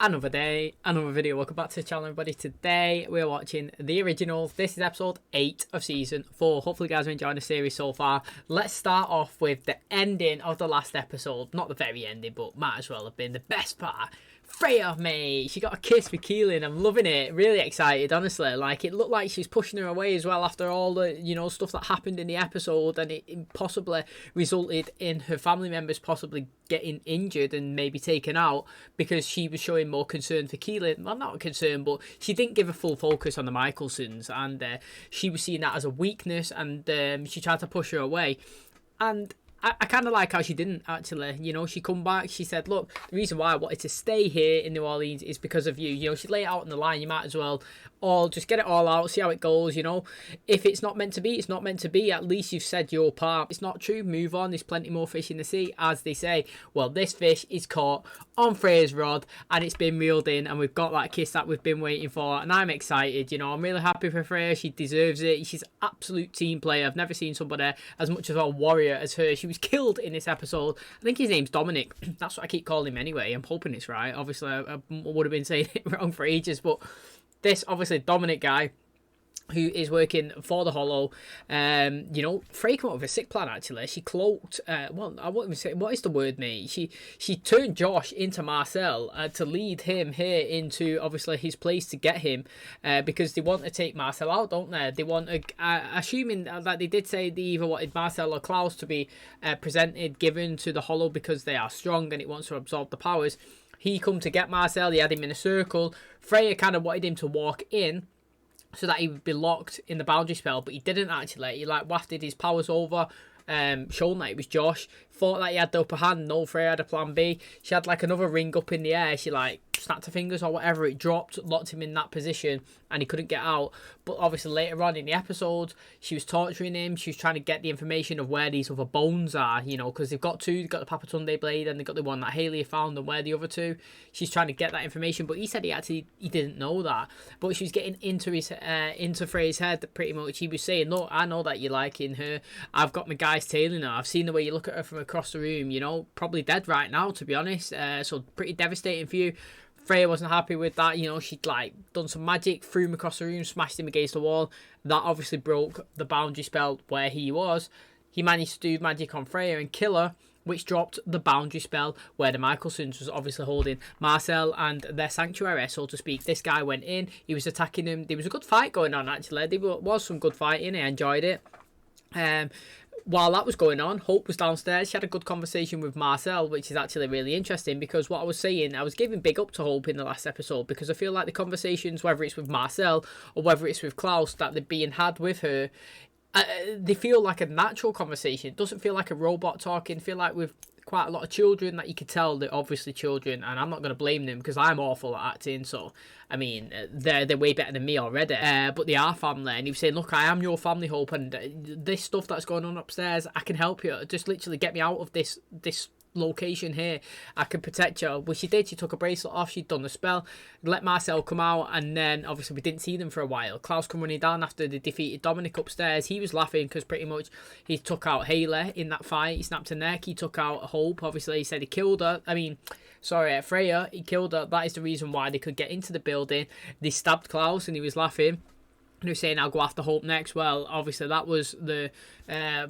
Another day, another video. Welcome back to the channel, everybody. Today we're watching the originals. This is episode 8 of season 4. Hopefully you guys are enjoying the series so far. Let's start off with the ending of the last episode. Not the very ending, but might as well have been the best part. Freya, mate, she got a kiss with Keelan. I'm loving it. Really excited, honestly. Like, it looked like she's pushing her away as well after all the, stuff that happened in the episode, and it possibly resulted in her family members possibly getting injured and maybe taken out because she was showing more concern for Keelan. Well, not concern, but she didn't give a full focus on the Michelsons, and she was seeing that as a weakness, and she tried to push her away. And I kind of like how she didn't, actually. She come back, she said, look, the reason why I wanted to stay here in New Orleans is because of you. She lay it out on the line. You might as well just get it all out, see how it goes, If it's not meant to be, it's not meant to be. At least you've said your part. It's not true, move on. There's plenty more fish in the sea, as they say. Well, this fish is caught on Freya's rod, and it's been reeled in, and we've got that kiss that we've been waiting for, and I'm excited. I'm really happy for Freya. She deserves it. She's an absolute team player. I've never seen somebody as much of a warrior as her. She was killed in this episode. I think his name's Dominic. That's what I keep calling him anyway. I'm hoping it's right. Obviously, I would have been saying it wrong for ages, but this, obviously, Dominic guy, who is working for the Hollow, Frey came up with a sick plan, actually. She cloaked, I won't even say, what is the word, mate? She turned Josh into Marcel to lead him here into, obviously, his place to get him, because they want to take Marcel out, don't they? They want, assuming that they did say they either wanted Marcel or Klaus to be given to the Hollow because they are strong and it wants to absorb the powers. He come to get Marcel, he had him in a circle. Freya kind of wanted him to walk in so that he would be locked in the boundary spell, but he didn't actually. He wafted his powers over, shown that it was Josh, thought that he had the upper hand. No, Freya had a plan B. She had another ring up in the air. She snapped her fingers or whatever, it dropped, locked him in that position, and he couldn't get out. But obviously later on in the episode, she was torturing him. She was trying to get the information of where these other bones are, because they've got two. They've got the Papatunde blade, and they've got the one that Haley found, and where the other two. She's trying to get that information, but he said he didn't know that. But she was getting into Freya's head pretty much. He was saying, look, I know that you're liking her. I've got my guys tailing her. I've seen the way you look at her from across the room, probably dead right now, to be honest. So pretty devastating for you. Freya wasn't happy with that. She'd done some magic, threw him across the room, smashed him against the wall. That obviously broke the boundary spell where he was. He managed to do magic on Freya and kill her, which dropped the boundary spell where the Michelsons was obviously holding Marcel and their sanctuary, so to speak. This guy went in, he was attacking him. There was a good fight going on, actually. There was some good fighting. I enjoyed it. While that was going on, Hope was downstairs. She had a good conversation with Marcel, which is actually really interesting, because what I was saying, I was giving big up to Hope in the last episode, because I feel like the conversations, whether it's with Marcel or whether it's with Klaus, that they're being had with her, they feel like a natural conversation. It doesn't feel like a robot talking. I feel like with quite a lot of children that you could tell they're obviously children, and I'm not going to blame them because I'm awful at acting, so I mean they're way better than me already, but they are family. And he was saying, look, I am your family, Hope, and this stuff that's going on upstairs, I can help you. Just literally get me out of this location here. I can protect you. Well, she did. She took a bracelet off, she'd done the spell, let Marcel come out, and then obviously we didn't see them for a while. Klaus come running down after they defeated Dominic upstairs. He was laughing because pretty much he took out Haley in that fight. He snapped her neck. He took out Hope. Obviously he said he killed her. Freya, he killed her. That is the reason why they could get into the building. They stabbed Klaus and he was laughing. And he was saying, I'll go after Hope next. Well, obviously that was that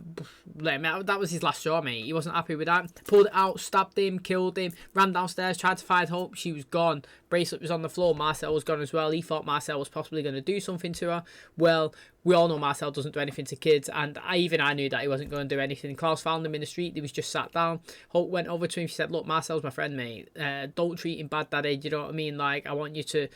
was his last straw, mate. He wasn't happy with that. Pulled it out, stabbed him, killed him, ran downstairs, tried to find Hope. She was gone. Bracelet was on the floor. Marcel was gone as well. He thought Marcel was possibly going to do something to her. Well, we all know Marcel doesn't do anything to kids, and I knew that he wasn't going to do anything. Klaus found him in the street. He was just sat down. Hope went over to him. She said, look, Marcel's my friend, mate. Don't treat him bad, daddy. Do you know what I mean? I want you to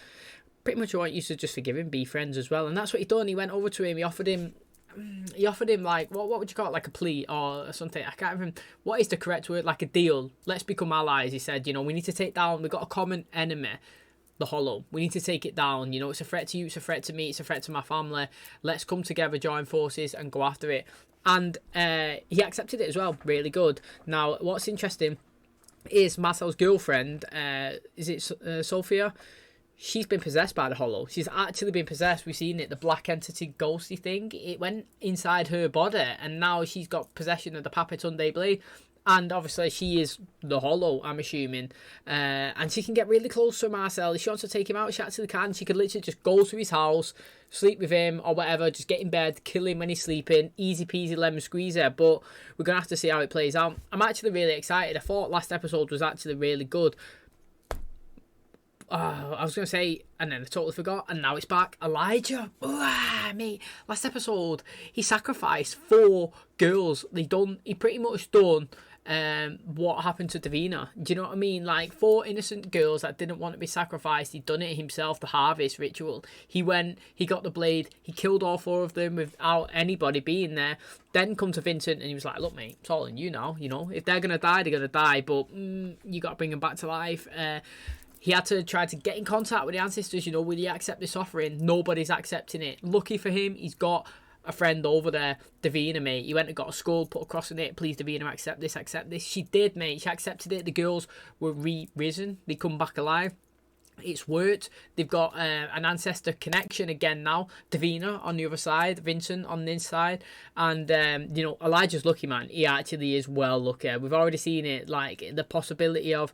just forgive him, be friends as well. And that's what he done. He went over to him, he offered him what would you call it, like a plea or something, I can't remember what is the correct word, like a deal. Let's become allies, he said. We need to take down, we've got a common enemy, the Hollow. We need to take it down. It's a threat to you, it's a threat to me, it's a threat to my family. Let's come together, join forces and go after it. And he accepted it as well. Really good. Now what's interesting is Marcel's girlfriend, is it Sophia? She's been possessed by the Hollow. She's actually been possessed. We've seen it, the black entity ghosty thing. It went inside her body, and now she's got possession of the Papatunde blade. And obviously she is the Hollow, I'm assuming. And she can get really close to Marcel. If she wants to take him out, she actually can. She could literally just go to his house, sleep with him or whatever, just get in bed, kill him when he's sleeping. Easy peasy lemon squeezer. But we're going to have to see how it plays out. I'm actually really excited. I thought last episode was actually really good. I was going to say, and then I totally forgot, and now it's back. Elijah. Mate, last episode, he sacrificed 4 girls. He pretty much done what happened to Davina. Do you know what I mean? Like 4 innocent girls that didn't want to be sacrificed. He'd done it himself, the harvest ritual. He went, he got the blade, he killed all 4 of them without anybody being there. Then come to Vincent and he was like, look mate, it's all in you now, you know. If they're going to die, they're going to die, but you got to bring them back to life. He had to try to get in contact with the ancestors, you know, will you accept this offering? Nobody's accepting it. Lucky for him, he's got a friend over there, Davina, mate. He went and got a skull, put a cross in it. Please, Davina, accept this, accept this. She did, mate. She accepted it. The girls were re-risen. They come back alive. It's worked. They've got an ancestor connection again now. Davina on the other side, Vincent on this side. And, you know, Elijah's lucky, man. He actually is well lucky. We've already seen it, like, the possibility of...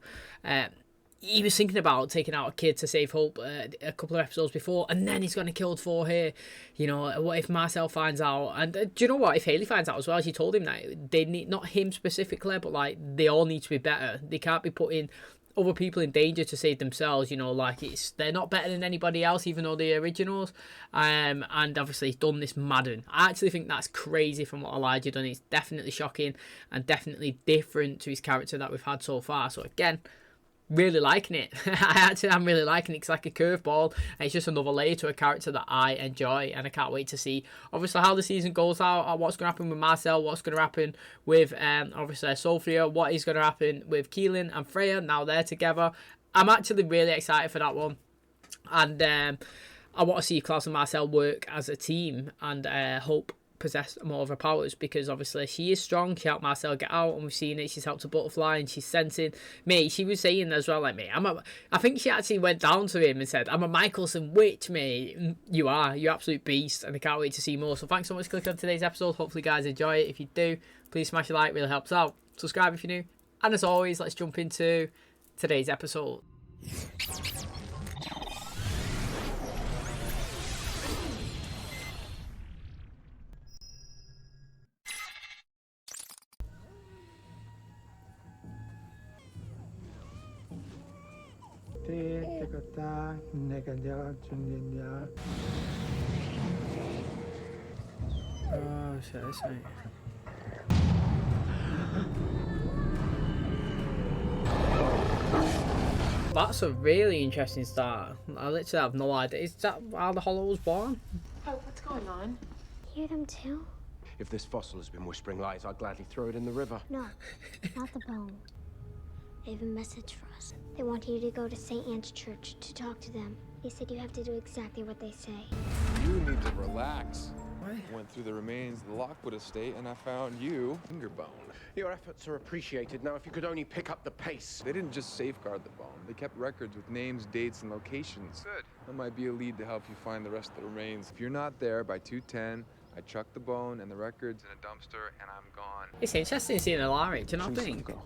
he was thinking about taking out a kid to save Hope a couple of episodes before, and then he's going to kill 4 here. You know, what if Marcel finds out? And do you know what? If Haley finds out as well, she told him that they need, not him specifically, but like they all need to be better. They can't be putting other people in danger to save themselves. You know, like they're not better than anybody else, even though they're originals. And obviously he's done this Madden. I actually think that's crazy from what Elijah done. It's definitely shocking and definitely different to his character that we've had so far. So again, really liking it. I'm really liking it. It's like a curveball, and it's just another layer to a character that I enjoy, and I can't wait to see obviously how the season goes out, what's going to happen with Marcel, what's going to happen with obviously Sophia, what is going to happen with Keelan and Freya now they're together. I'm actually really excited for that one, and I want to see Klaus and Marcel work as a team, and Hope possess more of her powers, because obviously she is strong. She helped Marcel get out, and we've seen it. She's helped a butterfly, and she's sensing. Mate, she was saying as well, like, mate, I think she actually went down to him and said, I'm a Michelson witch, mate. You are. You're absolute beast, and I can't wait to see more. So thanks so much for clicking on today's episode. Hopefully you guys enjoy it. If you do, please smash a like, really helps out. Subscribe if you're new. And as always, let's jump into today's episode. Oh shit, that's right. That's a really interesting start. I literally have no idea. Is that how the Hollow was born? Oh, what's going on? Hear them too? If this fossil has been whispering lies, I'd gladly throw it in the river. No, not the bone. They have a message for us. They want you to go to St. Anne's Church to talk to them. They said you have to do exactly what they say. You need to relax. What? I went through the remains of the Lockwood estate and I found you, Fingerbone. Your efforts are appreciated. Now, if you could only pick up the pace. They didn't just safeguard the bone. They kept records with names, dates, and locations. Good. That might be a lead to help you find the rest of the remains. If you're not there by 2:10, I chuck the bone and the records in a dumpster and I'm gone. It's interesting seeing Alaric, do you not think? Go.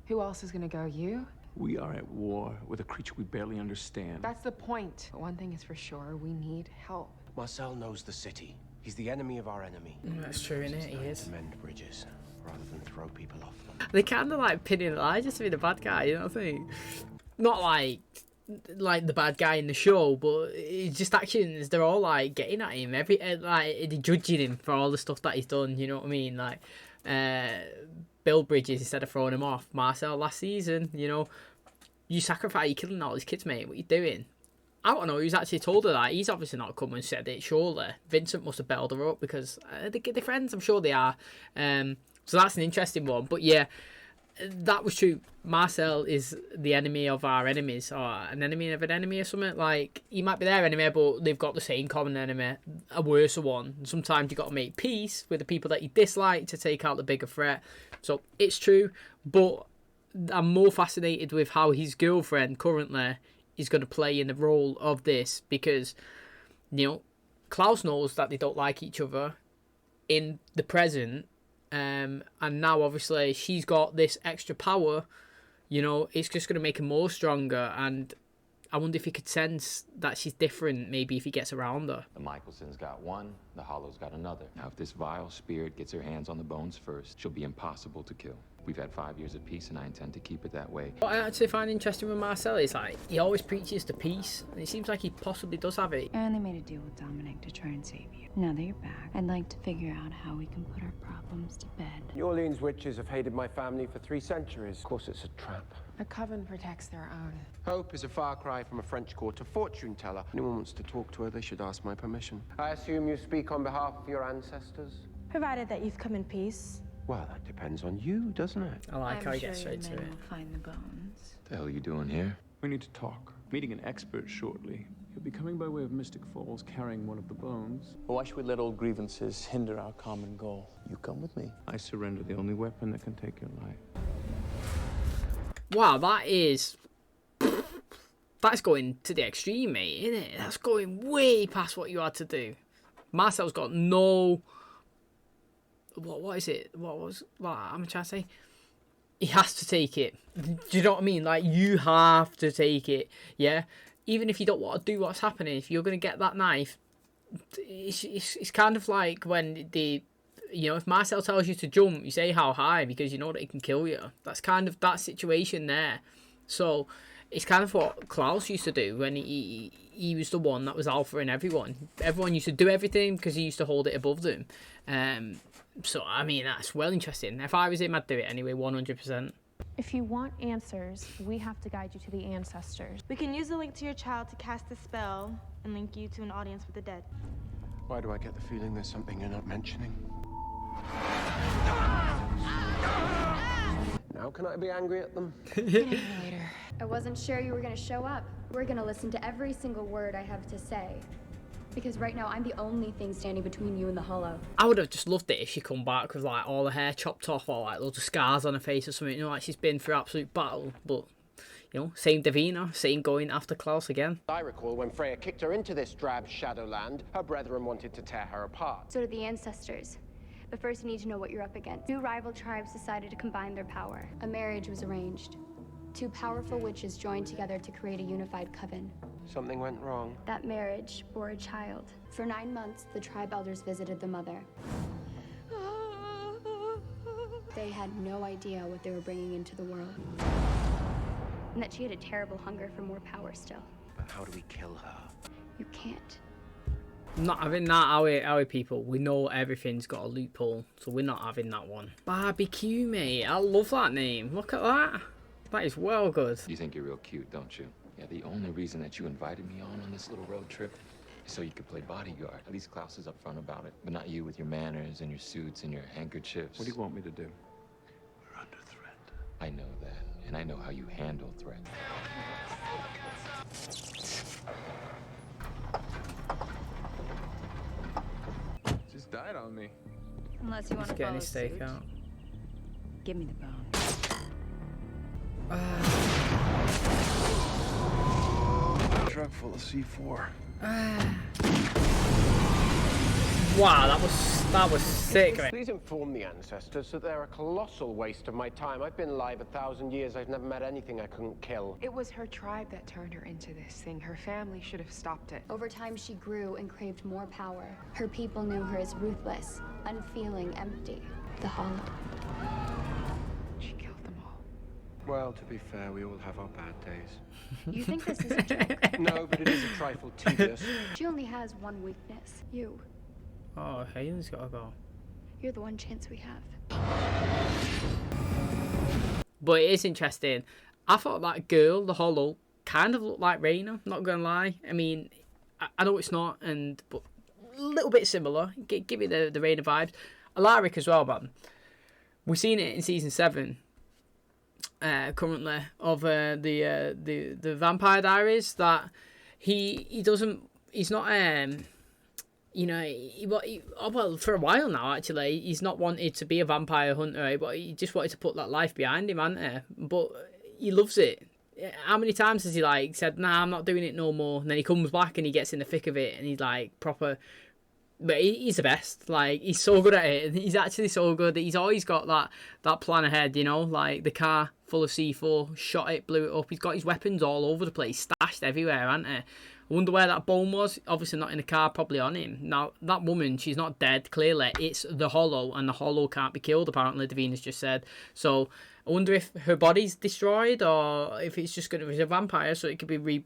Who else is gonna go? You? We are at war with a creature we barely understand. That's the point. But one thing is for sure, we need help. Marcel knows the city. He's the enemy of our enemy. That's true, innit? He is. To mend bridges rather than throw people off them. They kind of like pinning Elijah to be the bad guy, you know what I mean? Not like the bad guy in the show, but it's just actions. They're all like getting at him, like they're judging him for all the stuff that he's done. You know what I mean? Like build bridges instead of throwing him off. Marcel last season, you know, you sacrifice, you're killing all these kids, mate. What you doing? I don't know who's actually told her that. He's obviously not come and said it, surely. Vincent must have bailed her up because they're friends, I'm sure they are. So that's an interesting one. But yeah, that was true. Marcel is the enemy of our enemies, or an enemy of an enemy or something. Like, he might be their enemy, but they've got the same common enemy, a worse one. Sometimes you got to make peace with the people that you dislike to take out the bigger threat. So it's true, but I'm more fascinated with how his girlfriend currently is going to play in the role of this, because, you know, Klaus knows that they don't like each other in the present, And now obviously she's got this extra power. You know, it's just going to make her more stronger. And I wonder if he could sense that she's different, maybe if he gets around her. The Michelson's got one, the Hollow's got another. Now, if this vile spirit gets her hands on the bones first, she'll be impossible to kill. We've had 5 years of peace, and I intend to keep it that way. What I actually find interesting with Marcel is, like, he always preaches to peace, and it seems like he possibly does have it. And they made a deal with Dominic to try and save you. Now that you're back, I'd like to figure out how we can put our problems to bed. New Orleans witches have hated my family for 3 centuries. Of course, it's a trap. A coven protects their own. Hope is a far cry from a French Quarter fortune teller. If anyone wants to talk to her, they should ask my permission. I assume you speak on behalf of your ancestors? Provided that you've come in peace. Well, that depends on you, doesn't it? I like how he gets straight to it. Will find the bones. What the hell are you doing here? We need to talk. Meeting an expert shortly. He'll be coming by way of Mystic Falls, carrying one of the bones. Why should we let old grievances hinder our common goal? You come with me. I surrender the only weapon that can take your life. Wow, that's going to the extreme, mate, isn't it? That's going way past what you had to do. Marcel's got no... What is it? What am I trying to say? He has to take it. Do you know what I mean? Like, you have to take it, yeah? Even if you don't want to do what's happening, if you're going to get that knife, it's kind of like when the... You know, if Marcel tells you to jump, you say how high because you know that it can kill you. That's kind of that situation there. So it's kind of what Klaus used to do when he was the one that was alpha in everyone. Everyone used to do everything because he used to hold it above them. So, I mean, that's well interesting. If I was him, I'd do it anyway, 100%. If you want answers, we have to guide you to the ancestors. We can use the link to your child to cast a spell and link you to an audience with the dead. Why do I get the feeling there's something you're not mentioning? Now can I be angry at them? Later. I wasn't sure you were going to show up. We're going to listen to every single word I have to say. Because right now, I'm the only thing standing between you and the Hollow. I would have just loved it if she come back with, like, all her hair chopped off or, like, loads of scars on her face or something. You know, like she's been through absolute battle. But, you know, same Davina, same going after Klaus again. I recall when Freya kicked her into this drab shadowland, her brethren wanted to tear her apart. So did the ancestors. But first, you need to know what you're up against. 2 rival tribes decided to combine their power. A marriage was arranged. 2 powerful witches joined together to create a unified coven. Something went wrong. That marriage bore a child. For 9 months, the tribe elders visited the mother. They had no idea what they were bringing into the world. And that she had a terrible hunger for more power still. But how do we kill her? You can't. Not having that, our people. We know everything's got a loophole, so we're not having that one. Barbecue, mate. I love that name. Look at that. That is well good. You think you're real cute, don't you? Yeah, the only reason that you invited me on this little road trip is so you could play bodyguard. At least Klaus is upfront about it, but not you with your manners and your suits and your handkerchiefs. What do you want me to do? We're under threat. I know that, and I know how you handle threat. Just died on me. Unless you want to Getting follow his steak suit. out. Give me the bone. Truck full of C4. Wow, that was sick, mate. Please inform the ancestors that they're a colossal waste of my time. I've been alive 1,000 years. I've never met anything I couldn't kill. It was her tribe that turned her into this thing. Her family should have stopped it. Over time, she grew and craved more power. Her people knew her as ruthless, unfeeling, empty. The Hollow. She killed them all. Well, to be fair, we all have our bad days. You think this is a joke? No, but it is a trifle tedious. She only has one weakness. You. Oh, Halen's gotta go. You're the one chance we have. But it is interesting. I thought that girl, the Hollow, kind of looked like Raina, not gonna lie. I mean, I know it's not, but a little bit similar. Give me the Raina vibes. Alaric as well, man. We've seen it in season 7. Currently of the Vampire Diaries, that he's not you know, well, for a while now, actually, he's not wanted to be a vampire hunter, but he just wanted to put that life behind him, hasn't he? But he loves it. How many times has he, like, said, nah, I'm not doing it no more, and then he comes back and he gets in the thick of it, and he's, like, proper But he's the best. Like, he's so good at it. He's actually so good. He's always got that plan ahead, you know? Like, the car full of C4, shot it, blew it up. He's got his weapons all over the place, stashed everywhere, hasn't he? I wonder where that bone was. Obviously not in the car, probably on him. Now, that woman, she's not dead, clearly. It's the Hollow, and the Hollow can't be killed, apparently, Davina's just said. So, I wonder if her body's destroyed, or if it's just going to be a vampire, so it could be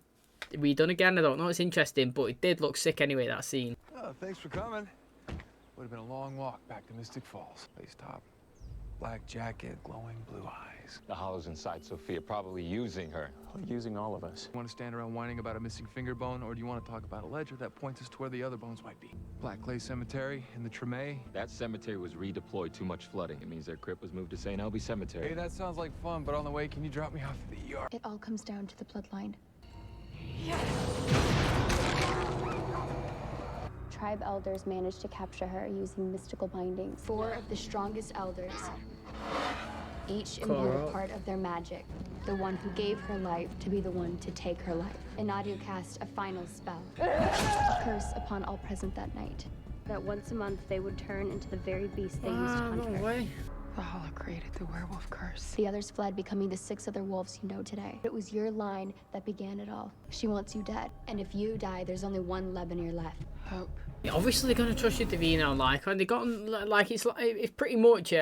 redone again. I don't know. It's interesting, but it did look sick anyway, that scene. Oh, thanks for coming. Would have been a long walk back to Mystic Falls. Face top, black jacket, glowing blue eyes. The Hollow's inside Sophia, probably using her. Using all of us. You want to stand around whining about a missing finger bone, or do you want to talk about a ledger that points us to where the other bones might be? Black Clay Cemetery in the Tremay. That cemetery was redeployed. Too much flooding. It means their crypt was moved to St. Elby Cemetery. Hey, that sounds like fun, but on the way, can you drop me off at the ER? It all comes down to the bloodline. Tribe elders managed to capture her using mystical bindings. 4 of the strongest elders, each imbued part of their magic. The one who gave her life to be the one to take her life. And Nadia cast a final spell, a curse upon all present that night. That once a month they would turn into the very beast they used to hunt her. Way. The Hollow created the werewolf curse. The others fled, becoming the 6 other wolves you know today. It was your line that began it all. She wants you dead. And if you die, there's only one Lebanon left. Hope. Obviously, they're going to trust you, Davina, like, and they got, like, it's pretty much,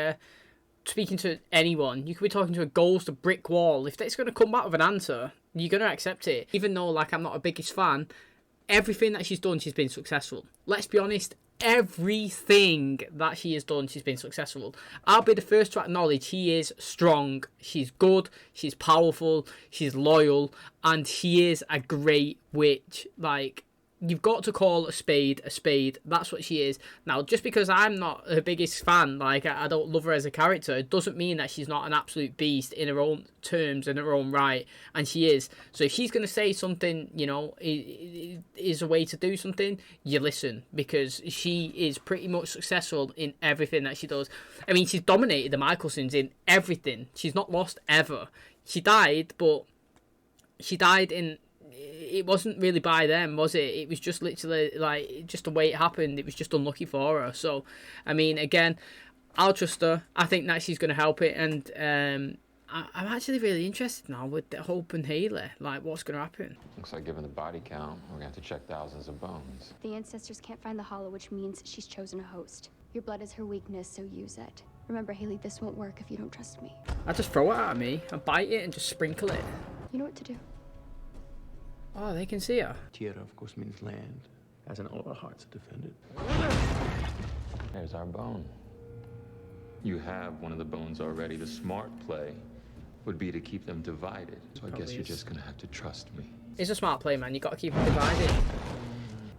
speaking to anyone, you could be talking to a ghost, a brick wall. If it's going to come back with an answer, you're going to accept it. Even though, like, I'm not a biggest fan, everything that she's done, she's been successful. Let's be honest, everything that she has done, she's been successful. I'll be the first to acknowledge she is strong, she's good, she's powerful, she's loyal, and she is a great witch. Like, you've got to call a spade a spade. That's what she is. Now, just because I'm not her biggest fan, like, I don't love her as a character, it doesn't mean that she's not an absolute beast in her own terms, in her own right. And she is. So if she's going to say something, you know, is a way to do something, you listen. Because she is pretty much successful in everything that she does. I mean, she's dominated the Michelsons in everything. She's not lost ever. She died, but she died in... It wasn't really by them, was it? It was just literally, like, just the way it happened. It was just unlucky for her. So, I mean, again, I'll trust her. I think that she's going to help it. And I'm actually really interested now with the Hope and Haley. Like, what's going to happen? Looks like given the body count, we're going to have to check thousands of bones. The ancestors can't find the Hollow, which means she's chosen a host. Your blood is her weakness, so use it. Remember, Haley, this won't work if you don't trust me. I just throw it at me. I bite it and just sprinkle it. You know what to do. Oh, they can see her. Tierra, of course, means land, as in all our hearts are defended. There's our bone. You have one of the bones already. The smart play would be to keep them divided. So I guess you're just gonna have to trust me. It's a smart play, man. You got to keep them divided.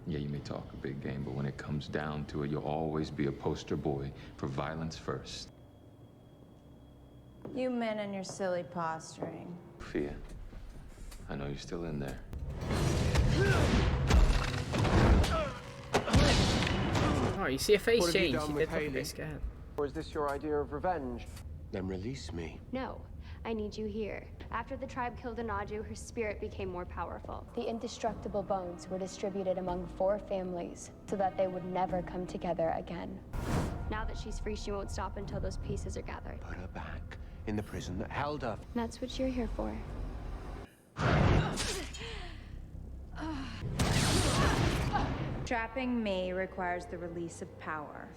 Yeah, you may talk a big game, but when it comes down to it, you'll always be a poster boy for violence first. You men and your silly posturing. Sophia, I know you're still in there. Oh, you see her face What have you change. done She with did look a Haley? bit scared. Or is this your idea of revenge? Then release me. No, I need you here. After the tribe killed Anaju, her spirit became more powerful. The indestructible bones were distributed among 4 families so that they would never come together again. Now that she's free, she won't stop until those pieces are gathered. Put her back in the prison that held her. And that's what you're here for. Trapping me requires the release of power.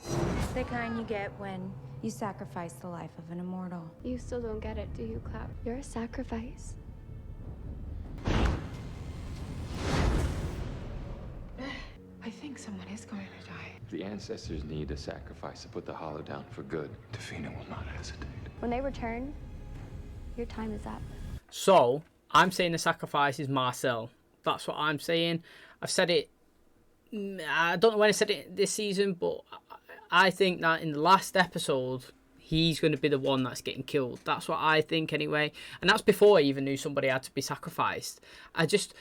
The kind you get when you sacrifice the life of an immortal. You still don't get it, do you, Cloud? You're a sacrifice. I think someone is going to die. The ancestors need a sacrifice to put the Hollow down for good. Davina will not hesitate. When they return, your time is up. So, I'm saying the sacrifice is Marcel. That's what I'm saying. I've said it... I don't know when I said it this season, but I think that in the last episode, he's going to be the one that's getting killed. That's what I think anyway. And that's before I even knew somebody had to be sacrificed. I just...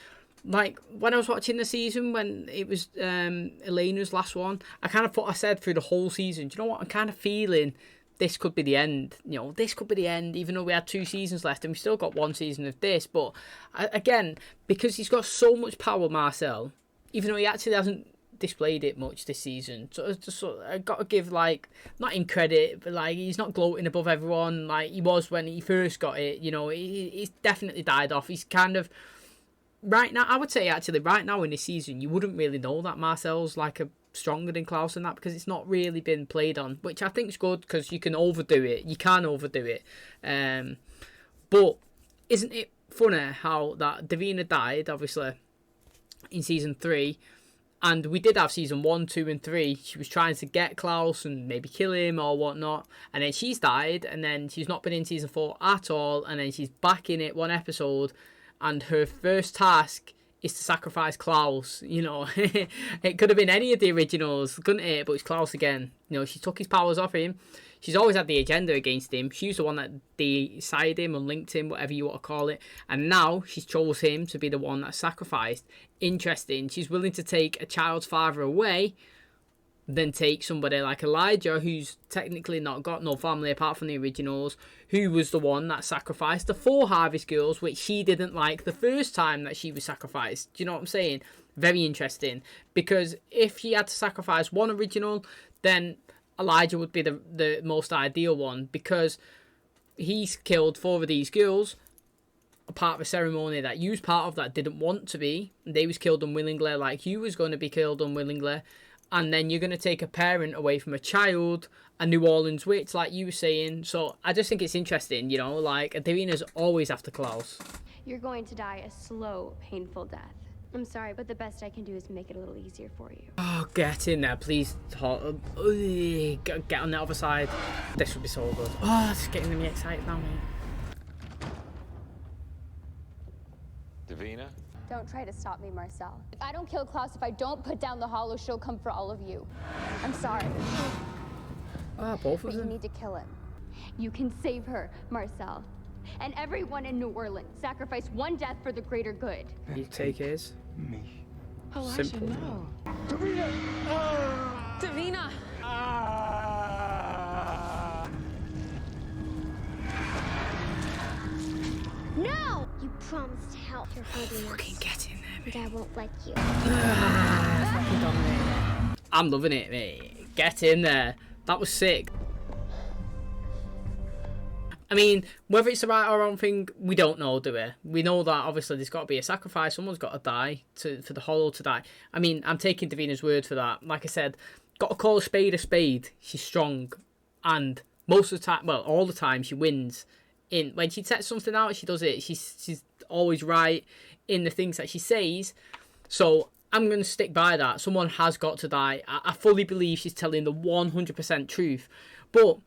Like, when I was watching the season, when it was Elena's last one, I kind of thought I said through the whole season, do you know what? I'm kind of feeling this could be the end. You know, this could be the end, even though we had 2 seasons left and we still got 1 season of this. But, again, because he's got so much power, Marcel, even though he actually hasn't displayed it much this season. So I got to give, like, not in credit, but like he's not gloating above everyone like he was when he first got it. You know, he's definitely died off. He's kind of right now. I would say actually right now in this season, you wouldn't really know that Marcel's like a stronger than Klaus and that, because it's not really been played on, which I think is good, because you can overdo it. You can overdo it. But isn't it funny how that Davina died, obviously, in season 3, and we did have season 1, 2, and 3. She was trying to get Klaus and maybe kill him or whatnot, and then she's died, and then she's not been in season 4 at all, and then she's back in it one episode, and her first task is to sacrifice Klaus. You know, it could have been any of the originals, couldn't it? But it's Klaus again. You know, she took his powers off him. She's always had the agenda against him. She was the one that decided him, unlinked him, whatever you want to call it. And now she's chose him to be the one that's sacrificed. Interesting. She's willing to take a child's father away than take somebody like Elijah, who's technically not got no family apart from the originals, who was the one that sacrificed the 4 Harvest girls, which she didn't like the first time that she was sacrificed. Do you know what I'm saying? Very interesting. Because if she had to sacrifice one original, then Elijah would be the most ideal one, because he's killed 4 of these girls, a part of a ceremony that you was part of that didn't want to be. They was killed unwillingly, like you was going to be killed unwillingly. And then you're going to take a parent away from a child, a New Orleans witch, like you were saying. So I just think it's interesting, you know, like Davina's always after Klaus. You're going to die a slow, painful death. I'm sorry, but the best I can do is make it a little easier for you. Oh, get in there, please. Get on the other side. This would be so good. Oh, it's getting me excited now, mate. Davina? Don't try to stop me, Marcel. If I don't kill Klaus, if I don't put down the hollow, she'll come for all of you. I'm sorry. Ah, both of But you them. need to kill him. You can save her, Marcel. And everyone in New Orleans. Sacrifice one death for the greater good. You take his. Me. Oh, I Simple. should know. Davina! Davina! No! You promised to help. You're holding Fucking us. get in there, And I won't let you. Fucking dominate. I'm loving it, mate. Get in there. That was sick. I mean, whether it's the right or wrong thing, we don't know, do we? We know that obviously there's got to be a sacrifice. Someone's got to die for the hollow to die. I mean, I'm taking Davina's word for that. Like I said, got to call a spade a spade. She's strong, and most of the time, well, all the time, she wins. When she sets something out, she does it. She's always right in the things that she says. So I'm going to stick by that. Someone has got to die. I fully believe she's telling the 100% truth. But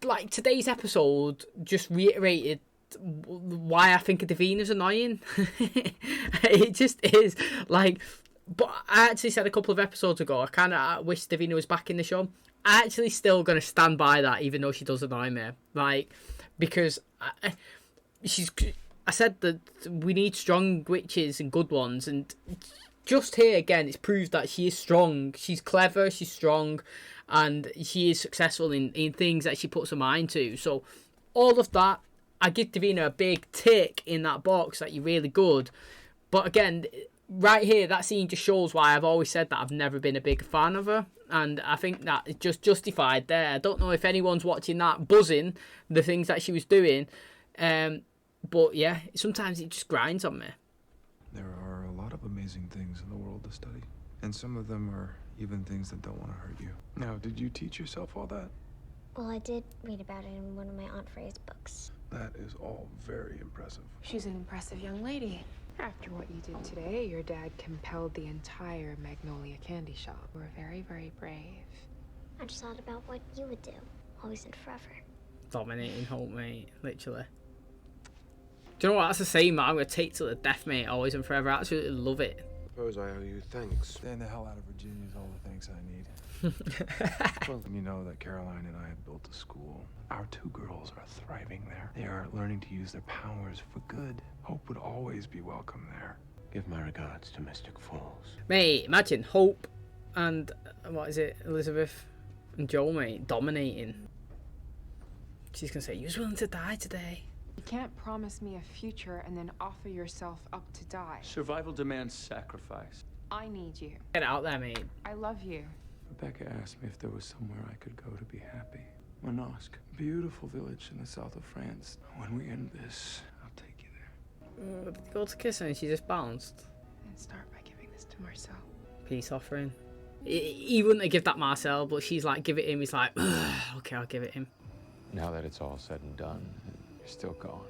like today's episode just reiterated why I think Davina's annoying. It just is. Like, but I actually said a couple of episodes ago, I kind of wish Davina was back in the show. I actually still going to stand by that, even though she does annoy me. Like, because I said that we need strong witches and good ones, and just here again, it's proved that she is strong. She's clever, she's strong, and she is successful in things that she puts her mind to. So all of that, I give Davina a big tick in that box that you're really good. But again, right here, that scene just shows why I've always said that I've never been a big fan of her. And I think that it's just justified there. I don't know if anyone's watching that, buzzing, the things that she was doing. But yeah, sometimes it just grinds on me. There are a lot of amazing things in the world to study. And some of them are even things that don't want to hurt you. Now, did you teach yourself all that? Well, I did read about it in one of my Aunt Freya's books. That is all very impressive. She's an impressive young lady. After what you did today, your dad compelled the entire Magnolia candy shop. You were very, very brave. I just thought about what you would do, always and forever. Dominating hope, mate, literally. Do you know what? That's the same, I'm going to take to the death, mate, always and forever. I absolutely love it. Suppose I owe you thanks. Staying the hell out of Virginia is all the thanks I need. Well, you know that Caroline and I have built a school. Our 2 girls are thriving there. They are learning to use their powers for good. Hope would always be welcome there. Give my regards to Mystic Falls. Mate, imagine Hope and, what is it, Elizabeth and Joel, mate, dominating. She's going to say, you was willing to die today. You can't promise me a future and then offer yourself up to die. Survival demands sacrifice. I need you. Get it out there, mate. I love you. Rebecca asked me if there was somewhere I could go to be happy. Manosque, beautiful village in the south of France. When we end this, I'll take you there. Go to kiss her and she just bounced. And start by giving this to Marcel. Peace offering. He wouldn't have give that Marcel, but she's like, give it him. He's like, okay, I'll give it him. Now that it's all said and done, you're still gone.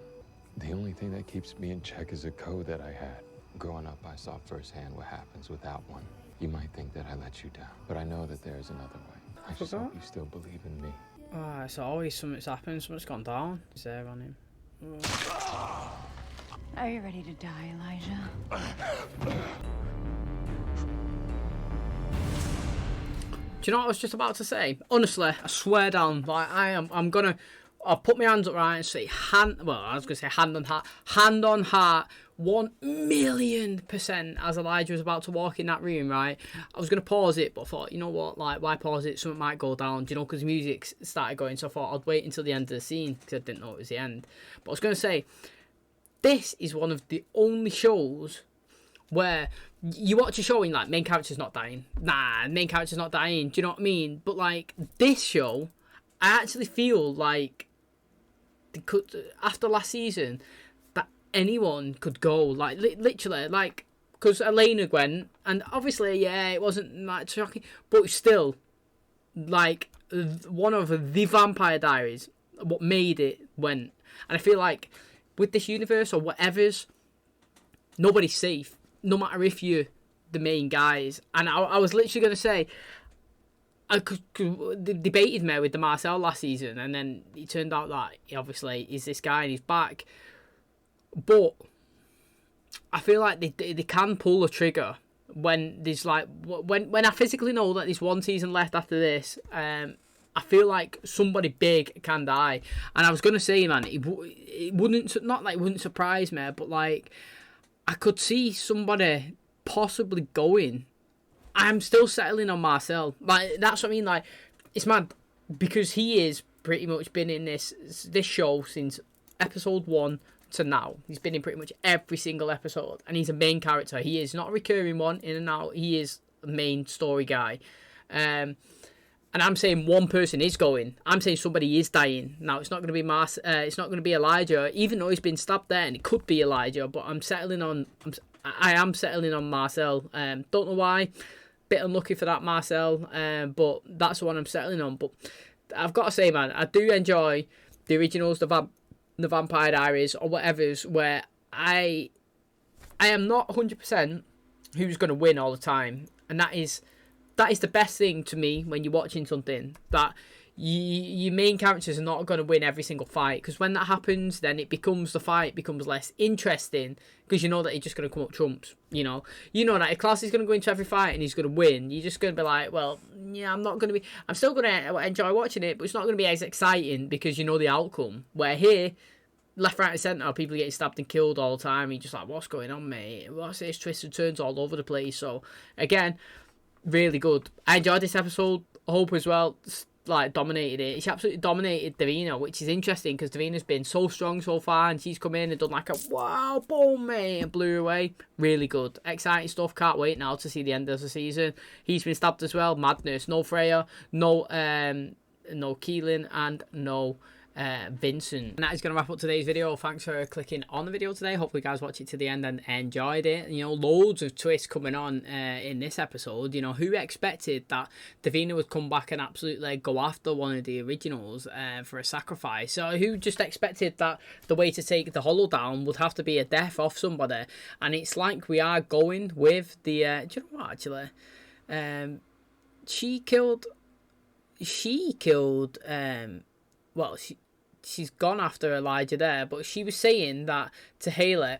The only thing that keeps me in check is a code that I had. Growing up, I saw firsthand what happens without one. You might think that I let you down, but I know that there's another way. I just hope you still believe in me. Oh, it's always something's happened, something's gone down. He's there on him. Are you ready to die, Elijah? Do you know what I was just about to say? Honestly, I swear down, like I'll put my hands up right and say hand on heart, 1,000,000%. As Elijah was about to walk in that room, right, I was gonna pause it, but I thought, you know what, like, why pause it? Something might go down, you know, because music started going. So I thought I'd wait until the end of the scene because I didn't know it was the end. But I was gonna say, this is one of the only shows where you watch a show and like, main character's not dying. Nah, main character's not dying. Do you know what I mean? But like this show, I actually feel like they could, after last season, that anyone could go. Like literally, like, because Elena went, and obviously, yeah, it wasn't like shocking, but still, like, one of the Vampire Diaries, what made it went. And I feel like with this universe or whatever's, nobody's safe. No matter if you're the main guys. And I was literally going to say, I debated me with the Marcel last season, and then it turned out that he obviously is this guy and he's back. But I feel like they can pull a trigger when there's like, when I physically know that there's one season left after this. I feel like somebody big can die. And I was going to say, man, it wouldn't, not like it wouldn't surprise me, but like, I could see somebody possibly going. I'm still settling on Marcel. Like, that's what I mean. Like, it's mad because he is pretty much been in this show since episode 1 to now. He's been in pretty much every single episode, and he's a main character. He is not a recurring one in and out. He is a main story guy. And I'm saying one person is going. I'm saying somebody is dying. Now, it's not going to be it's not going to be Elijah, even though he's been stabbed there, and it could be Elijah. But I'm settling on. I am settling on Marcel. Don't know why. Bit unlucky for that Marcel. But that's the one I'm settling on. But I've got to say, man, I do enjoy the originals, the Vampire Diaries or whatever's, where I am not 100% who's going to win all the time, and that is the best thing to me when you're watching something, that your main characters are not going to win every single fight, because when that happens, then the fight becomes less interesting, because you know that he's just going to come up trumps. You know that if Klaus is going to go into every fight and he's going to win, you're just going to be like, well, yeah, I'm still going to enjoy watching it, but it's not going to be as exciting because you know the outcome. Where here, left, right and centre, people getting stabbed and killed all the time, and you're just like, what's going on, mate? What's this? Twists and turns all over the place. So again, really good. I enjoyed this episode. Hope as well, like, dominated it. She absolutely dominated Davina, which is interesting because Davina's been so strong so far, and she's come in and done like a wow, boom, mate, and blew her away. Really good. Exciting stuff. Can't wait now to see the end of the season. He's been stabbed as well. Madness. No Freya, no Keelan, and no Vincent. And that is going to wrap up today's video. Thanks for clicking on the video today. Hopefully you guys watched it to the end and enjoyed it. You know, loads of twists coming on in this episode. You know, who expected that Davina would come back and absolutely go after one of the originals for a sacrifice? So who just expected that the way to take the Hollow down would have to be a death off somebody? And it's like we are going with the do you know what, actually, she killed well, she's gone after Elijah there, but she was saying that to Haley,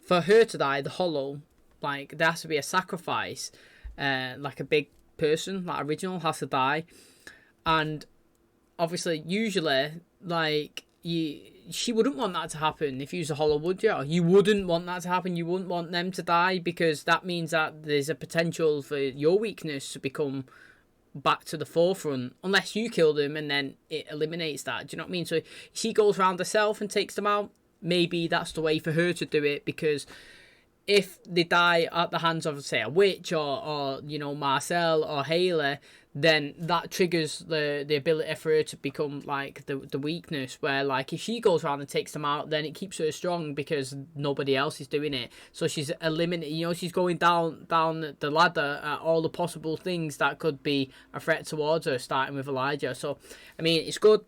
for her to die, the Hollow, like, there has to be a sacrifice, like a big person, like original, has to die. And obviously, usually, like, she wouldn't want that to happen if you was a Hollow, would you? You wouldn't want that to happen. You wouldn't want them to die, because that means that there's a potential for your weakness to become back to the forefront, unless you kill them and then it eliminates that. Do you know what I mean? So she goes around herself and takes them out. Maybe that's the way for her to do it, because if they die at the hands of, say, a witch or you know, Marcel or Haley, then that triggers the ability for her to become like the weakness, where like if she goes around and takes them out, then it keeps her strong because nobody else is doing it. So she's eliminating, you know, she's going down the ladder at all the possible things that could be a threat towards her, starting with Elijah. So I mean, it's good.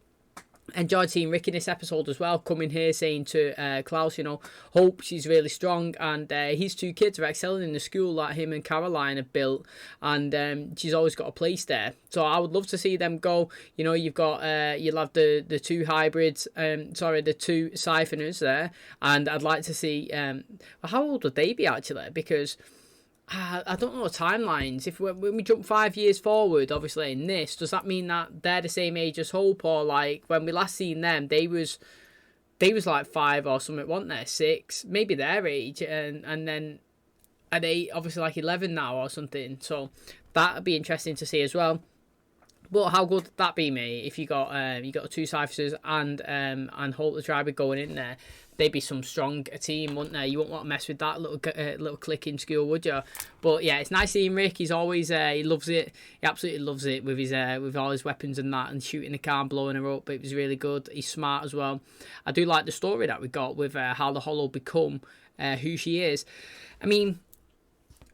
Enjoyed seeing Rick in this episode as well, coming here saying to Klaus, you know, hope she's really strong, and his 2 kids are excelling in the school that him and Caroline have built, and she's always got a place there. So I would love to see them go. You know, you've got you'll have the 2 hybrids, the 2 siphoners there, and I'd like to see how old would they be actually, because I don't know the timelines. If when we jump 5 years forward, obviously in this, does that mean that they're the same age as Hope, or like when we last seen them, they was like 5 or something, weren't they? 6, maybe their age, and then are they obviously like 11 now or something? So that'd be interesting to see as well. But how good would that be, mate? If you got 2 ciphers and Hope the Tribe going in there, they'd be some strong team, wouldn't they? You wouldn't want to mess with that little clique in school, would you? But yeah, it's nice seeing Rick. He's always he loves it. He absolutely loves it with his with all his weapons and that, and shooting the car and blowing her up. It was really good. He's smart as well. I do like the story that we got with how the Hollow become who she is. I mean,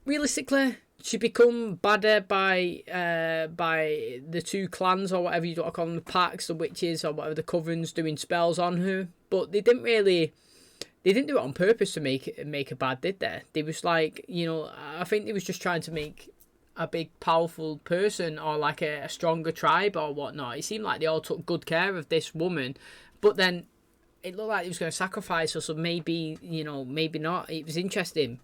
realistically, she become badder by the 2 clans, or whatever you want to call them, the packs, the witches, or whatever, the covens doing spells on her. But they didn't do it on purpose to make her bad, did they? They was like, you know, I think they was just trying to make a big powerful person, or like a stronger tribe or whatnot. It seemed like they all took good care of this woman, but then it looked like he was going to sacrifice her, so maybe, you know, maybe not. It was interesting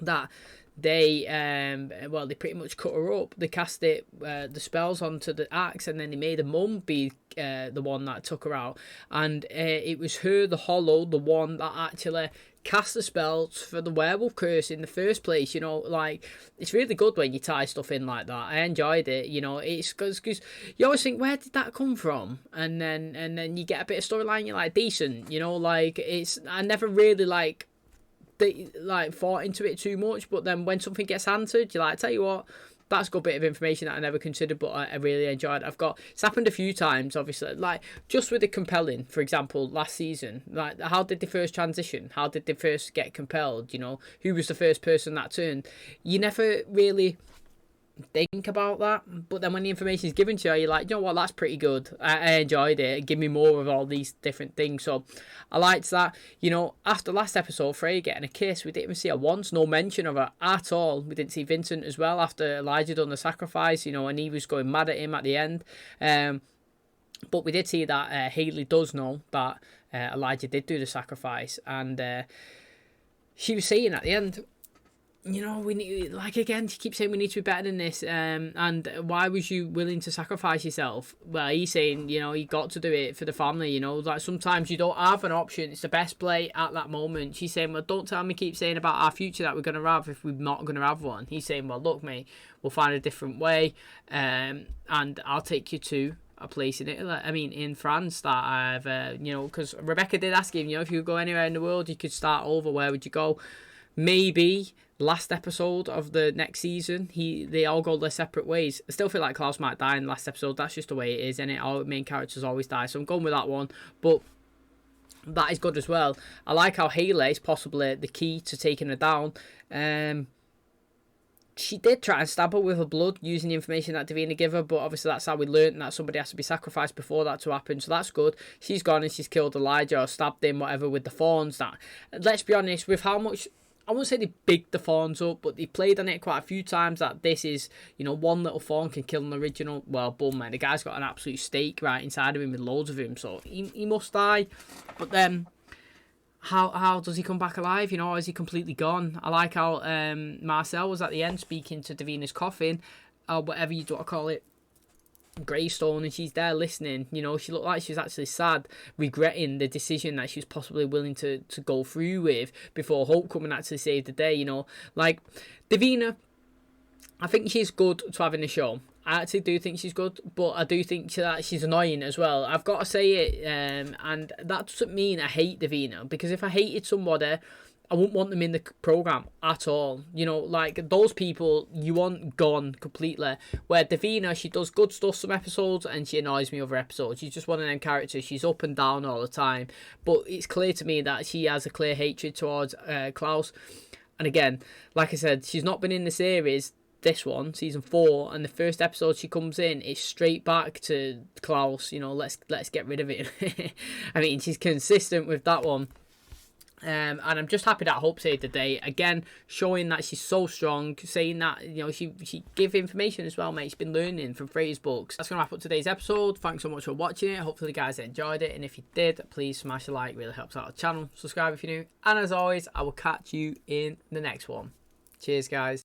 that they they pretty much cut her up. They cast the spells onto the axe, and then they made her mum be the one that took her out, and it was her, the Hollow, the one that actually cast the spells for the werewolf curse in the first place. You know, like, it's really good when you tie stuff in like that. I enjoyed it. You know, it's because you always think, where did that come from? And then you get a bit of storyline, you're like, decent. You know, like, I never really thought into it too much, but then when something gets answered, you're like, tell you what, that's a good bit of information that I never considered, but I really enjoyed. It's happened a few times, obviously, like just with the compelling, for example, last season, like how did they first transition? How did they first get compelled? You know, who was the first person that turned? You never really think about that, but then when the information is given to you, you're like, you know what, that's pretty good. I enjoyed it. Give me more of all these different things. So I liked that. You know, after last episode, Freya getting a kiss, we didn't even see her once. No mention of her at all. We didn't see Vincent as well after Elijah done the sacrifice, you know, and he was going mad at him at the end. But we did see that Haley does know that Elijah did do the sacrifice, and she was saying at the end, you know, we need, like, again, she keeps saying we need to be better than this, and why was you willing to sacrifice yourself? Well, he's saying, you know, you got to do it for the family, you know, like sometimes you don't have an option, it's the best play at that moment. She's saying, well, don't tell me, keep saying about our future that we're going to have if we're not going to have one. He's saying, well, look, mate, we'll find a different way, and I'll take you to a place in Italy, in France, that I've, you know, because Rebecca did ask him, you know, if you could go anywhere in the world, you could start over, where would you go? Maybe last episode of the next season, they all go their separate ways. I still feel like Klaus might die in the last episode. That's just the way it is, and all main characters always die. So I'm going with that one, but that is good as well. I like how Haley is possibly the key to taking her down. She did try and stab her with her blood using the information that Davina gave her, but obviously that's how we learned that somebody has to be sacrificed before that to happen, so that's good. She's gone and she's killed Elijah or stabbed him, whatever, with the thorns. That, let's be honest, with how much, I won't say they bigged the thorns up, but they played on it quite a few times that this is, you know, one little thorn can kill an original. Well, boom, man, the guy's got an absolute stake right inside of him with loads of him, so he must die. But then, how does he come back alive? You know, or is he completely gone? I like how Marcel was at the end speaking to Davina's coffin, or whatever you want to call it, gravestone, and she's there listening. You know, she looked like she was actually sad, regretting the decision that she was possibly willing to go through with before Hope come and actually save the day. You know, like Davina, I think she's good to have in the show. I actually do think she's good, but I do think that she's annoying as well. I've got to say it, and that doesn't mean I hate Davina, because if I hated somebody, I wouldn't want them in the program at all. You know, like those people you want gone completely. Where Davina, she does good stuff some episodes and she annoys me other episodes. She's just one of them characters. She's up and down all the time. But it's clear to me that she has a clear hatred towards Klaus. And again, like I said, she's not been in the series, this one, season 4, and the first episode she comes in, it's straight back to Klaus. You know, let's get rid of it. I mean, she's consistent with that one. And I'm just happy that Hope saved the day. Again, showing that she's so strong, saying that, you know, she give information as well, mate. She's been learning from Freya's books. That's going to wrap up today's episode. Thanks so much for watching it. Hopefully you guys enjoyed it. And if you did, please smash a like. It really helps out the channel. Subscribe if you're new. And as always, I will catch you in the next one. Cheers, guys.